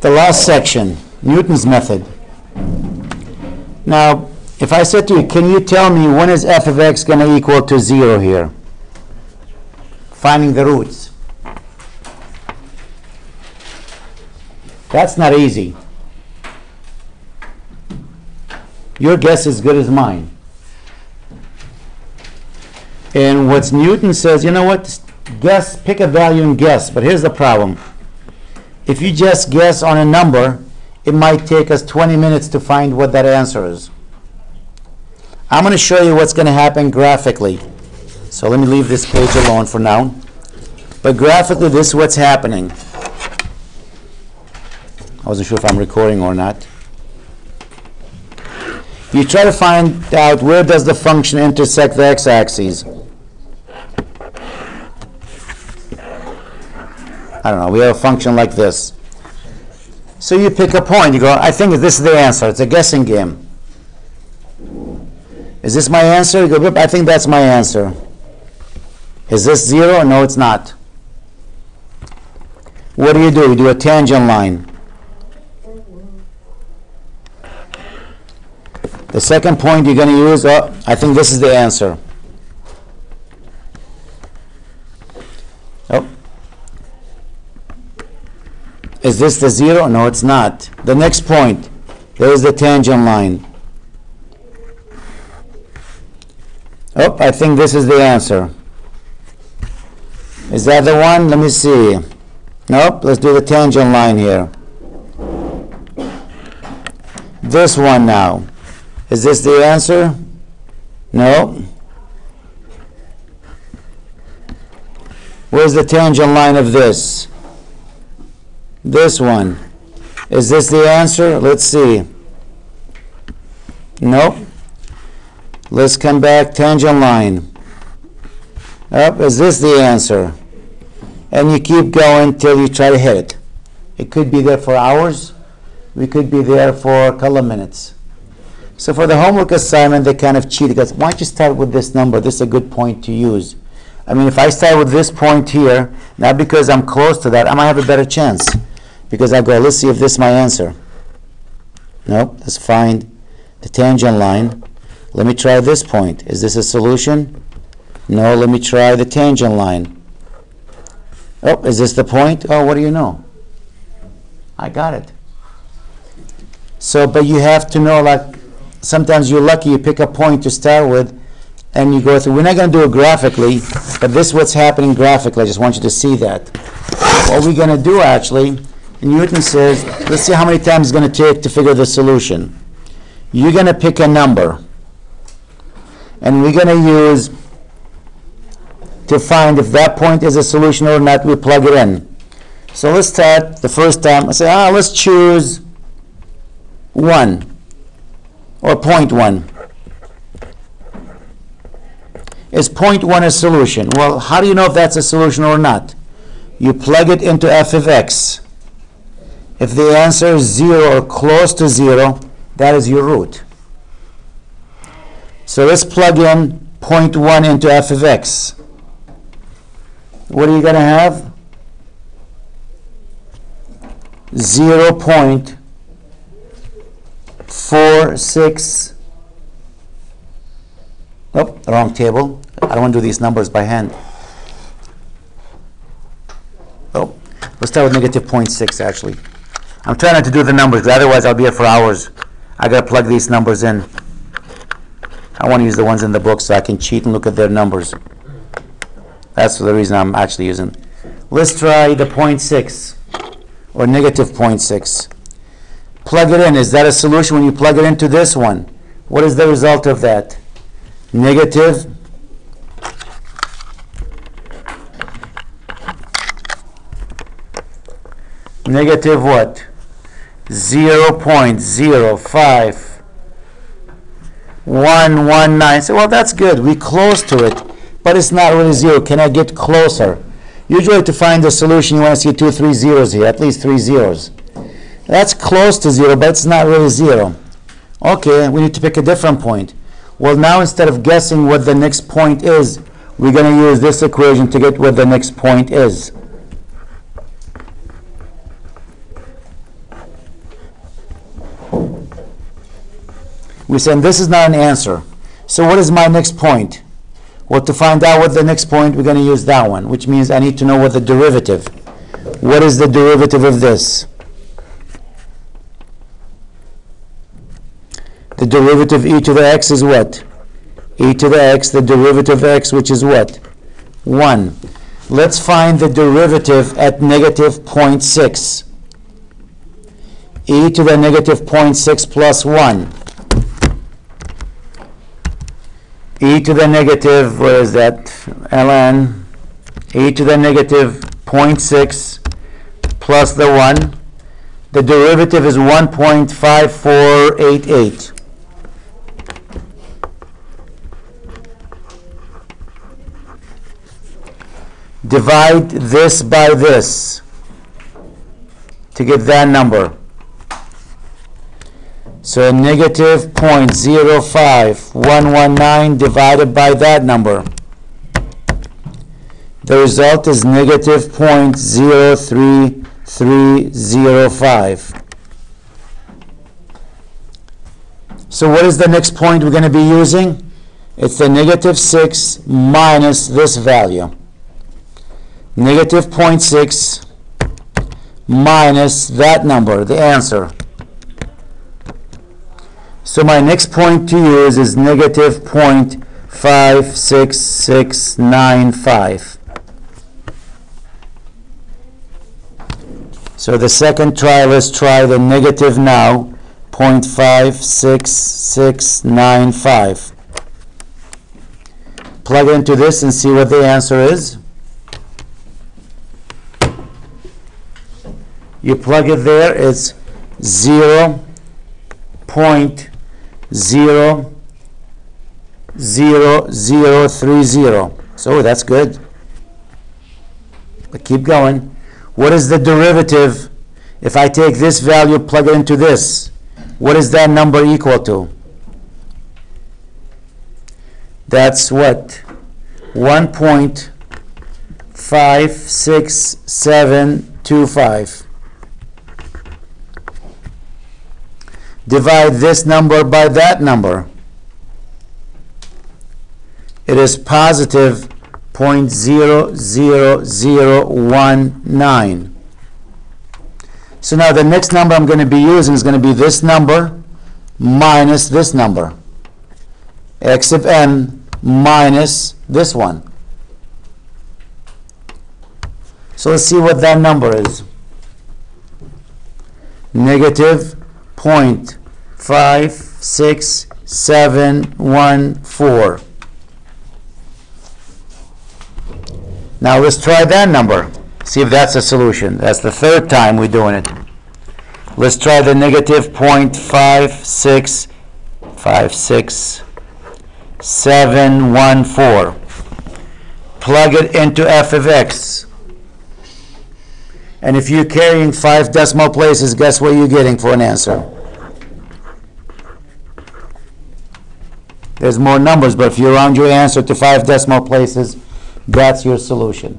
The last section, Newton's method. Now, if I said to you, can you tell me when is f of x going to equal to 0 here? Finding the roots. That's not easy. Your guess is as good as mine. And what Newton says, you know what? Guess, pick a value and guess. But here's the problem. If you just guess on a number, it might take us 20 minutes to find what that answer is. I'm going to show you what's going to happen graphically. So let me leave this page alone for now. But graphically, this is what's happening. I wasn't sure if I'm recording or not. You try to find out where does the function intersect the x-axis. I don't know, we have a function like this. So you pick a point, you go, I think this is the answer. It's a guessing game. Is this my answer? You go, I think that's my answer. Is this 0? No, it's not. What do? You do a tangent line. The second point you're going to use, I think this is the answer. Oh. Is this the 0? No, it's not. The next point, there's the tangent line. Oh, I think this is the answer. Is that the one? Let me see. Nope, let's do the tangent line here. This one now. Is this the answer? No. Where's the tangent line of this? This one. Is this the answer? Let's see. Nope. Let's come back, tangent line. Up, is this the answer? And you keep going till you try to hit it. It could be there for hours. We could be there for a couple of minutes. So for the homework assignment, they kind of cheat. Because why don't you start with this number? This is a good point to use. I mean, if I start with this point here, not because I'm close to that, I might have a better chance. Because I go, let's see if this is my answer. Nope, let's find the tangent line. Let me try this point. Is this a solution? No, let me try the tangent line. Oh, is this the point? Oh, what do you know? I got it. So, but you have to know, like, sometimes you're lucky, you pick a point to start with, and you go through. We're not going to do it graphically, but this is what's happening graphically. I just want you to see that. What we're going to do, actually, Newton says, let's see how many times it's going to take to figure the solution. You're going to pick a number, and we're going to use, to find if that point is a solution or not, we plug it in. So let's start the first time. I say, let's choose 1 or 0.1. Is 0.1 a solution? Well, how do you know if that's a solution or not? You plug it into f of x. If the answer is 0 or close to 0, that is your root. So let's plug in 0.1 into f of x. What are you going to have? 0.46. Oh, wrong table. I don't want to do these numbers by hand. Oh, let's start with negative 0.6 actually. I'm trying not to do the numbers, because otherwise I'll be here for hours. I got to plug these numbers in. I want to use the ones in the book so I can cheat and look at their numbers. That's the reason I'm actually using. Let's try the 0.6 or negative 0.6. Plug it in. Is that a solution when you plug it into this one? What is the result of that? Negative what? 0.05119. So, well, that's good. We're close to it, but it's not really 0. Can I get closer? Usually to find the solution, you want to see 2, 3 zeros here, at least 3 zeros. That's close to 0, but it's not really 0. Okay, we need to pick a different point. Well, now instead of guessing what the next point is, we're going to use this equation to get what the next point is. We said this is not an answer. So what is my next point? Well, to find out what the next point, we're going to use that one, which means I need to know what the derivative. What is the derivative of this? The derivative e to the x is what? E to the x, the derivative of x, which is what? 1. Let's find the derivative at negative 0.6. E to the negative 0.6 plus 1. E to the negative, what is that? ln. E to the negative 0.6 plus the 1. The derivative is 1.5488. Divide this by this to get that number. So negative 0.05119 divided by that number. The result is negative 0.03305. So what is the next point we're going to be using? It's the negative 6 minus this value. Negative 0.6 minus that number, the answer. So my next point to use is negative 0.56695. So the second try, let's try the negative now, 0.56695. Plug it into this and see what the answer is. You plug it there, it's 0.00030. So that's good. But keep going. What is the derivative if I take this value, plug it into this? What is that number equal to? That's what? 1.56725. Divide this number by that number. It is positive 0.00019. So now the next number I'm going to be using is going to be this number minus this number. X of n minus this one. So let's see what that number is. Negative 0.56714. Now let's try that number. See if that's a solution. That's the third time we're doing it. Let's try the negative 0.5656714. Plug it into f of x. And if you're carrying 5 decimal places, guess what you're getting for an answer? There's more numbers, but if you round your answer to 5 decimal places, that's your solution.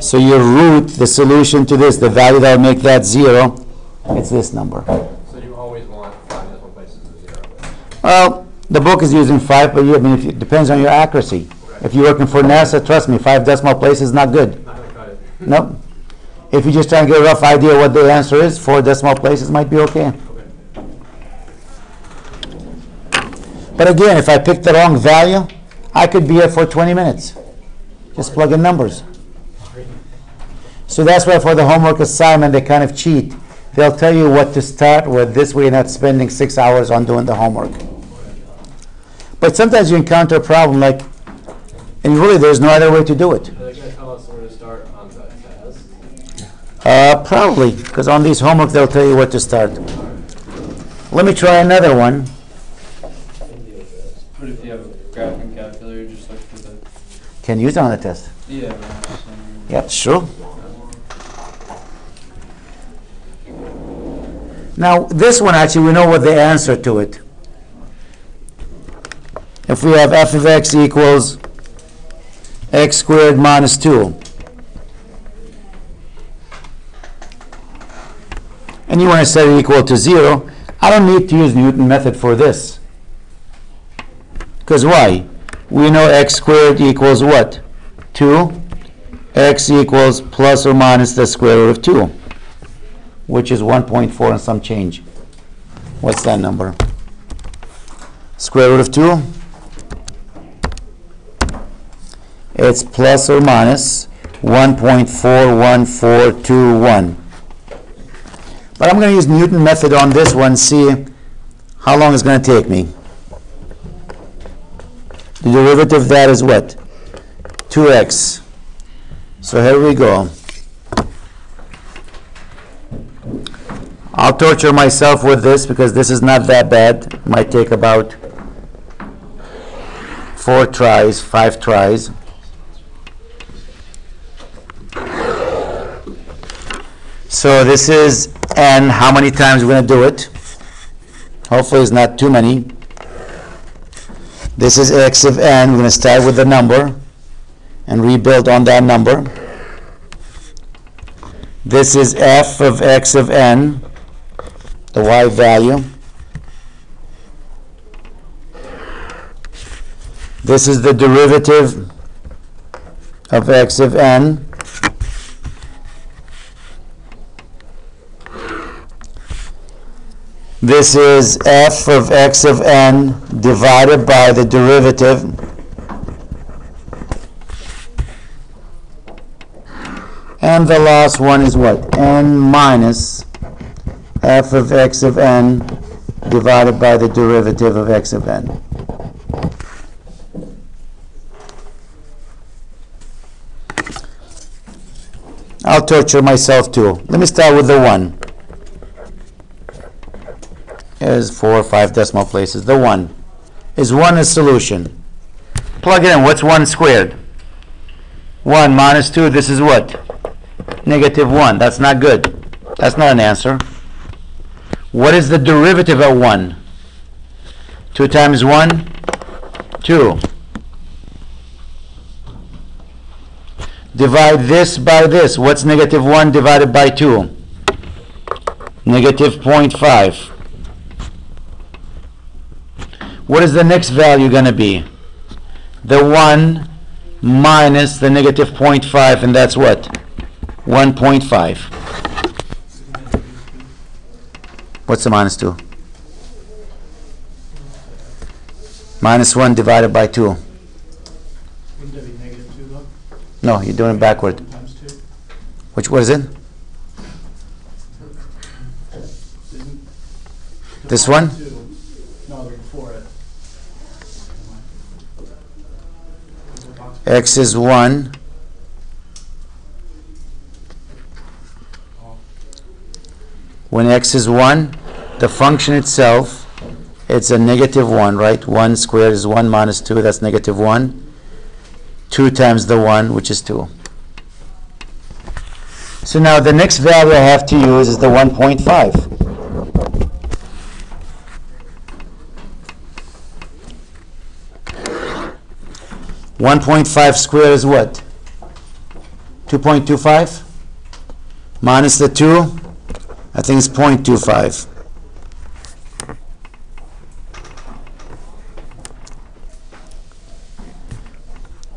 So you root the solution to this, the value that will make that 0, it's this number. So you always want 5 decimal places of 0? Well, the book is using 5, but it depends on your accuracy. Okay. If you're working for NASA, trust me, 5 decimal places is not good. Not going to cut it. Nope. If you just try to get a rough idea what the answer is, 4 decimal places might be okay. But again, if I pick the wrong value, I could be here for 20 minutes. Just plug in numbers. So that's why for the homework assignment, they kind of cheat. They'll tell you what to start with. This way you're not spending 6 hours on doing the homework. But sometimes you encounter a problem like, and really there's no other way to do it. Are they going to tell us where to start on the test? Probably, because on these homework they'll tell you what to start. Let me try another one. But if you have a graphing calculator, just look for the... Can use it on the test. Yeah. Yep, sure. Now, this one actually, we know what the answer to it. If we have f of x equals x squared minus 2. And you want to set it equal to 0. I don't need to use Newton method for this. Because why? We know x squared equals what? 2. X equals plus or minus the square root of 2, which is 1.4 and some change. What's that number? Square root of 2? It's plus or minus 1.41421. But I'm going to use Newton method on this one, see how long it's going to take me. The derivative of that is what? 2x. So here we go. I'll torture myself with this because this is not that bad. It might take about 4 tries, 5 tries. So this is n. How many times we're going to do it? Hopefully it's not too many. This is x of n. We're going to start with the number and rebuild on that number. This is f of x of n, the y value. This is the derivative of x of n. This is f of x of n divided by the derivative and the last one is what? N minus f of x of n divided by the derivative of x of n. I'll torture myself too. Let me start with the 1. There's 4 or 5 decimal places. The 1. Is 1 a solution? Plug it in. What's 1 squared? 1 minus 2. This is what? Negative 1. That's not good. That's not an answer. What is the derivative of 1? 2 times 1? 2. Divide this by this. What's negative 1 divided by 2? Negative 0.5. What is the next value going to be? The 1 minus the negative 0.5, and that's what? 1.5. What's the minus 2? Minus 1 divided by 2. Wouldn't that be negative 2 though? No, you're doing it backward. Times 2? What is it? Isn't This one? 2. No, they're before it. X is 1. When x is 1, the function itself, it's a negative 1, right? 1 squared is 1 minus 2, that's negative 1. 2 times the 1, which is 2. So now the next value I have to use is the 1.5. 1.5 squared is what? 2.25 minus the 2, I think it's 0.25.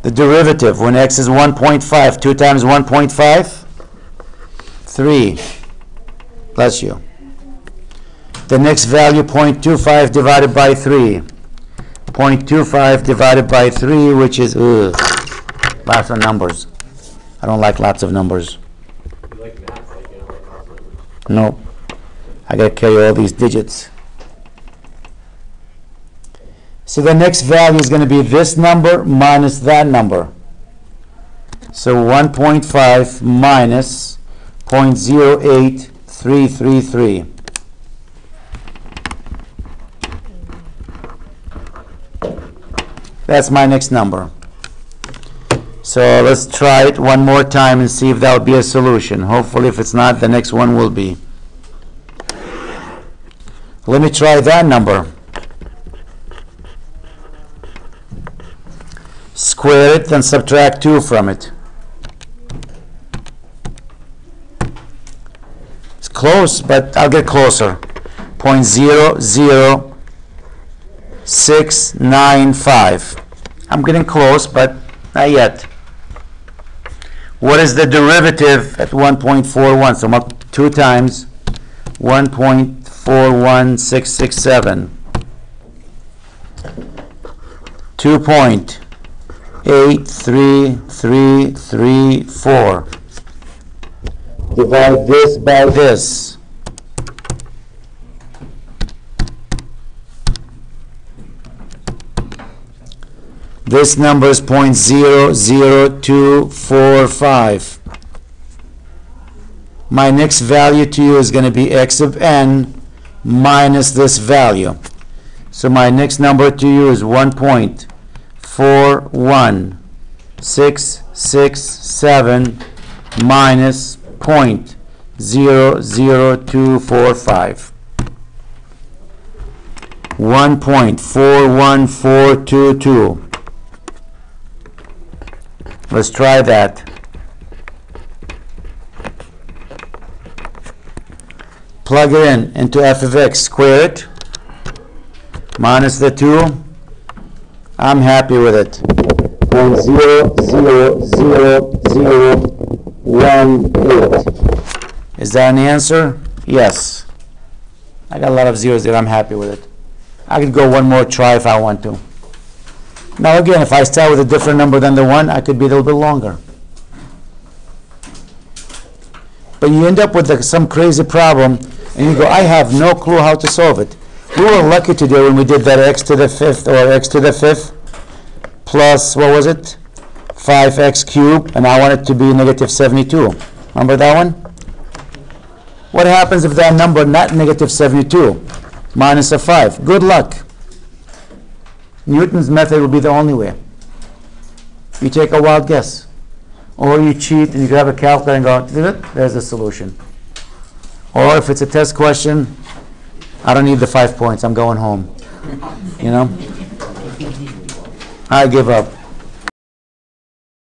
The derivative, when x is 1.5, 2 times 1.5, 3. Bless you. The next value, 0.25 divided by 3. 0.25 divided by 3, which is lots of numbers. I don't like lots of numbers. You like math, like you don't like math numbers. Nope. I gotta carry all these digits. So the next value is going to be this number minus that number. So 1.5 minus 0.08333. That's my next number. So let's try it one more time and see if that will be a solution. Hopefully, if it's not, the next one will be. Let me try that number. Square it and subtract 2 from it. It's close, but I'll get closer. 0.00695. I'm getting close, but not yet. What is the derivative at 1.41? So 2 times 1.41667. 2.83334. Divide this by this. This number is 0.00245. My next value to you is going to be x of n minus this value. So my next number to you is 1.41667 minus 0.00245. 1.41422. Let's try that. Plug it in into f of x, square it, minus the 2. I'm happy with it. 0.00018. Is that an answer? Yes. I got a lot of zeros there. I'm happy with it. I could go one more try if I want to. Now again, if I start with a different number than the 1, I could be a little bit longer. But you end up with some crazy problem, and you go, I have no clue how to solve it. We were lucky today when we did that x to the 5th, or x to the 5th, plus, what was it? 5x cubed, and I want it to be negative 72. Remember that one? What happens if that number not negative 72? Minus a 5. Good luck. Newton's method will be the only way. You take a wild guess. Or you cheat and you grab a calculator and go, there's the solution. Or if it's a test question, I don't need the 5 points. I'm going home. You know? I give up.